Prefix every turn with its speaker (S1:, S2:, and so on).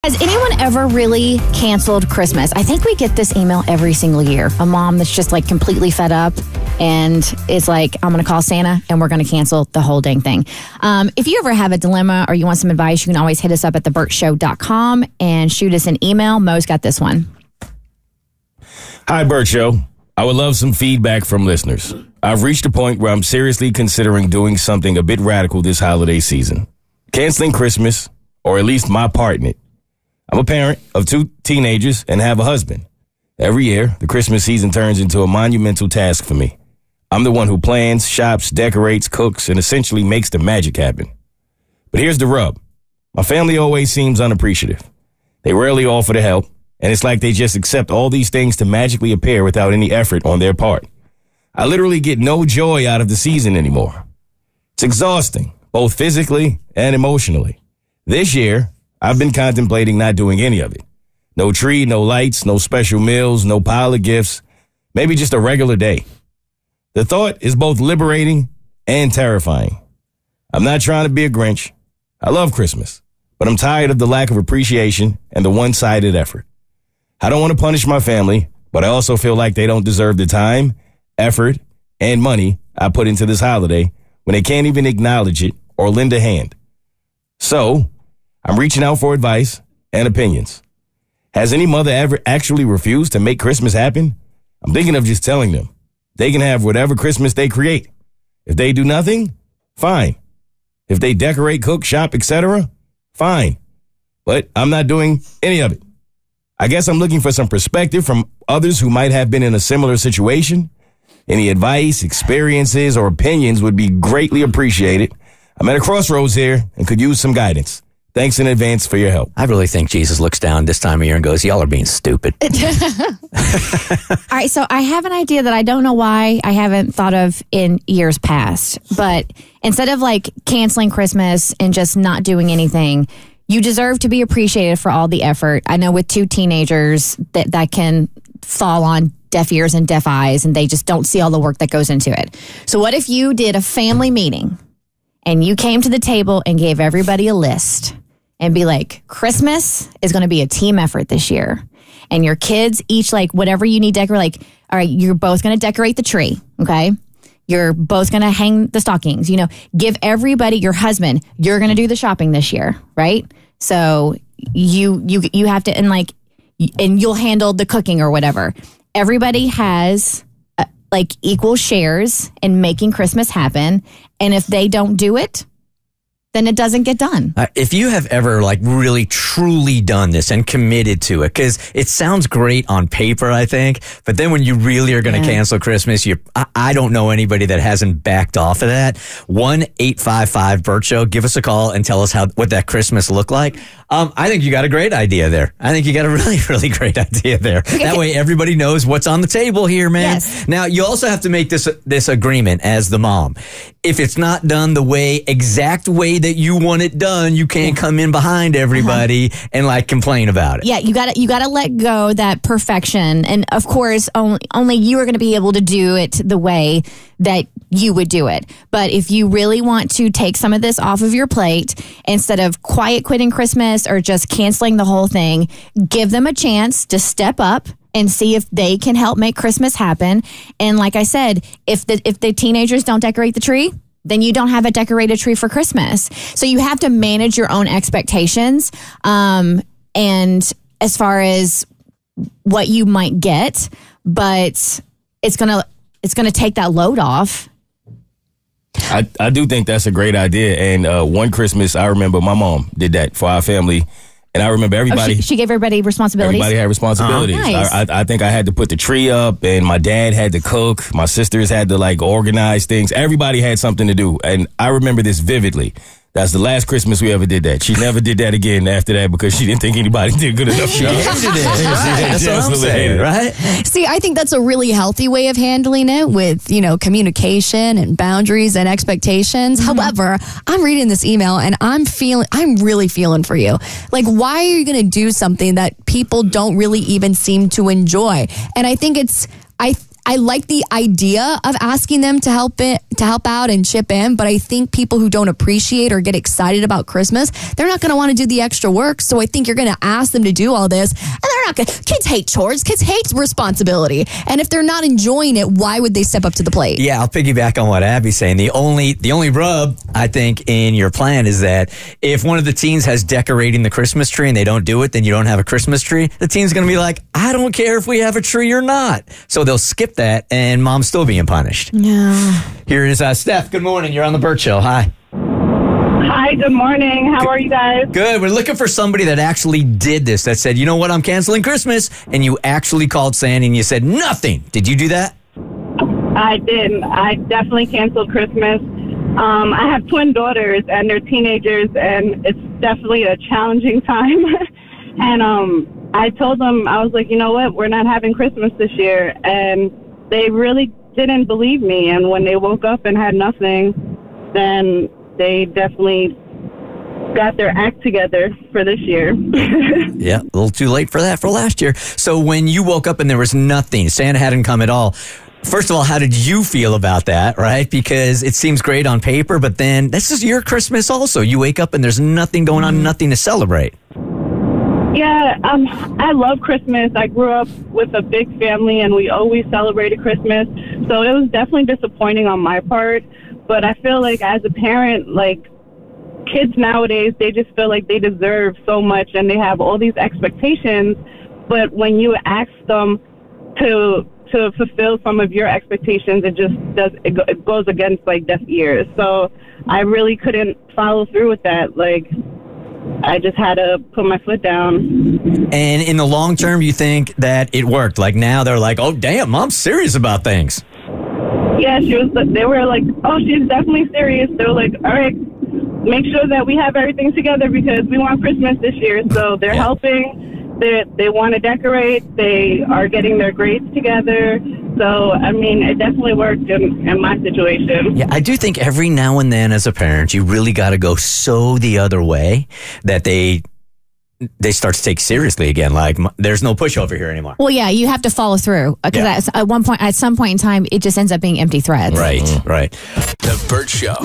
S1: Has anyone ever really canceled Christmas? I think we get this email every single year. A mom that's just like completely fed up and is like, I'm going to call Santa and we're going to cancel the whole dang thing. If you ever have a dilemma or you want some advice, you can always hit us up at thebertshow.com and shoot us an email. Mo's got this one.
S2: Hi, Bert Show. I would love some feedback from listeners. I've reached a point where I'm seriously considering doing something a bit radical this holiday season. Canceling Christmas, or at least my part in it. I'm a parent of 2 teenagers and have a husband. Every year, the Christmas season turns into a monumental task for me. I'm the one who plans, shops, decorates, cooks, and essentially makes the magic happen. But here's the rub. My family always seems unappreciative. They rarely offer to help, and it's like they just accept all these things to magically appear without any effort on their part. I literally get no joy out of the season anymore. It's exhausting, both physically and emotionally. This year, I've been contemplating not doing any of it. No tree, no lights, no special meals, no pile of gifts, maybe just a regular day. The thought is both liberating and terrifying. I'm not trying to be a Grinch. I love Christmas, but I'm tired of the lack of appreciation and the one-sided effort. I don't want to punish my family, but I also feel like they don't deserve the time, effort, and money I put into this holiday when they can't even acknowledge it or lend a hand. So, I'm reaching out for advice and opinions. Has any mother ever actually refused to make Christmas happen? I'm thinking of just telling them they can have whatever Christmas they create. If they do nothing, fine. If they decorate, cook, shop, etc., fine. But I'm not doing any of it. I guess I'm looking for some perspective from others who might have been in a similar situation. Any advice, experiences, or opinions would be greatly appreciated. I'm at a crossroads here and could use some guidance. Thanks in advance for your help.
S3: I really think Jesus looks down this time of year and goes, y'all are being stupid.
S1: All right, so I have an idea that I don't know why I haven't thought of in years past. But instead of like canceling Christmas and just not doing anything, you deserve to be appreciated for all the effort. I know with 2 teenagers that can fall on deaf ears and deaf eyes, and they just don't see all the work that goes into it. So what if you did a family meeting and you came to the table and gave everybody a list and be like, Christmas is going to be a team effort this year. And your kids each, like, whatever you need to decorate, like, all right, you're both going to decorate the tree, okay? You're both going to hang the stockings, give everybody, your husband, you're going to do the shopping this year, right? So you have to, and you'll handle the cooking or whatever. Everybody has equal shares in making Christmas happen. And if they don't do it, then it doesn't get done.
S3: If you have ever really truly done this and committed to it, because it sounds great on paper, I think, but then when you really are going to cancel Christmas, I don't know anybody that hasn't backed off of that. 1-855-BERT Show. Give us a call and tell us what that Christmas looked like. I think you got a great idea there. I think you got a really, really great idea there. Okay. That way everybody knows what's on the table here, man. Yes. Now, you also have to make this agreement as the mom. If it's not done the exact way that you want it done, you can't come in behind everybody and complain about it.
S1: Yeah, you gotta let go that perfection. And of course, only you are going to be able to do it the way that you would do it. But if you really want to take some of this off of your plate, instead of quiet quitting Christmas or just canceling the whole thing, give them a chance to step up and see if they can help make Christmas happen. And like I said, if the teenagers don't decorate the tree, then you don't have a decorated tree for Christmas. So you have to manage your own expectations. And as far as what you might get, but it's gonna take that load off.
S2: I do think that's a great idea. And one Christmas, I remember my mom did that for our family. And I remember everybody.
S1: She gave everybody responsibilities?
S2: Everybody had responsibilities.
S1: Nice.
S2: I think I had to put the tree up, and my dad had to cook. My sisters had to organize things. Everybody had something to do. And I remember this vividly. That's the last Christmas we ever did that. She never did that again after that because she didn't think anybody did good enough job.
S3: That's what I'm saying, right?
S4: See, I think that's a really healthy way of handling it with, communication and boundaries and expectations. Mm-hmm. However, I'm reading this email and I'm really feeling for you. Why are you going to do something that people don't really even seem to enjoy? And I think I like the idea of asking them to help to help out and chip in, but I think people who don't appreciate or get excited about Christmas, they're not going to want to do the extra work. So I think you're going to ask them to do all this, and they're not going to. Kids hate chores. Kids hate responsibility. And if they're not enjoying it, why would they step up to the plate?
S3: Yeah, I'll piggyback on what Abby's saying. The only rub, I think, in your plan is that if one of the teens has decorating the Christmas tree and they don't do it, then you don't have a Christmas tree. The teen's going to be like, I don't care if we have a tree or not. So they'll skip that, and mom's still being punished.
S1: Yeah.
S3: Here is Steph. Good morning. You're on the Bert Show. Hi.
S5: Hi, good morning. How are you guys?
S3: Good. We're looking for somebody that actually did this, that said, you know what, I'm canceling Christmas, and you actually called Sandy and you said nothing. Did you do that?
S5: I didn't. I definitely canceled Christmas. I have twin daughters, and they're teenagers, and it's definitely a challenging time. And I told them, I was like, you know what, we're not having Christmas this year. And they really didn't believe me. And when they woke up and had nothing, then they definitely got their act together for this year.
S3: Yeah, a little too late for that for last year. So when you woke up and there was nothing, Santa hadn't come at all, first of all, how did you feel about that, right? Because it seems great on paper, but then this is your Christmas also. You wake up and there's nothing going on, nothing to celebrate.
S5: Yeah, I love Christmas. I grew up with a big family, and we always celebrated Christmas. So it was definitely disappointing on my part. But I feel like as a parent, like, kids nowadays, they just feel like they deserve so much, and they have all these expectations. But when you ask them to fulfill some of your expectations, it goes against, like, deaf ears. So I really couldn't follow through with that. Like, I just had to put my foot down.
S3: And in the long term, you think that it worked? Like, now they're like, oh, damn, mom's serious about things.
S5: Yeah, they were like, oh, she's definitely serious. They were like, all right, make sure that we have everything together because we want Christmas this year. So they're helping. They want to decorate. They are getting their grades together. So, I mean, it definitely worked in my situation.
S3: Yeah, I do think every now and then as a parent, you really got to go so the other way that they start to take seriously again. Like, there's no pushover here anymore.
S1: Well, yeah, you have to follow through because at some point in time, it just ends up being empty threads.
S3: Right, right.
S6: The Bert Show.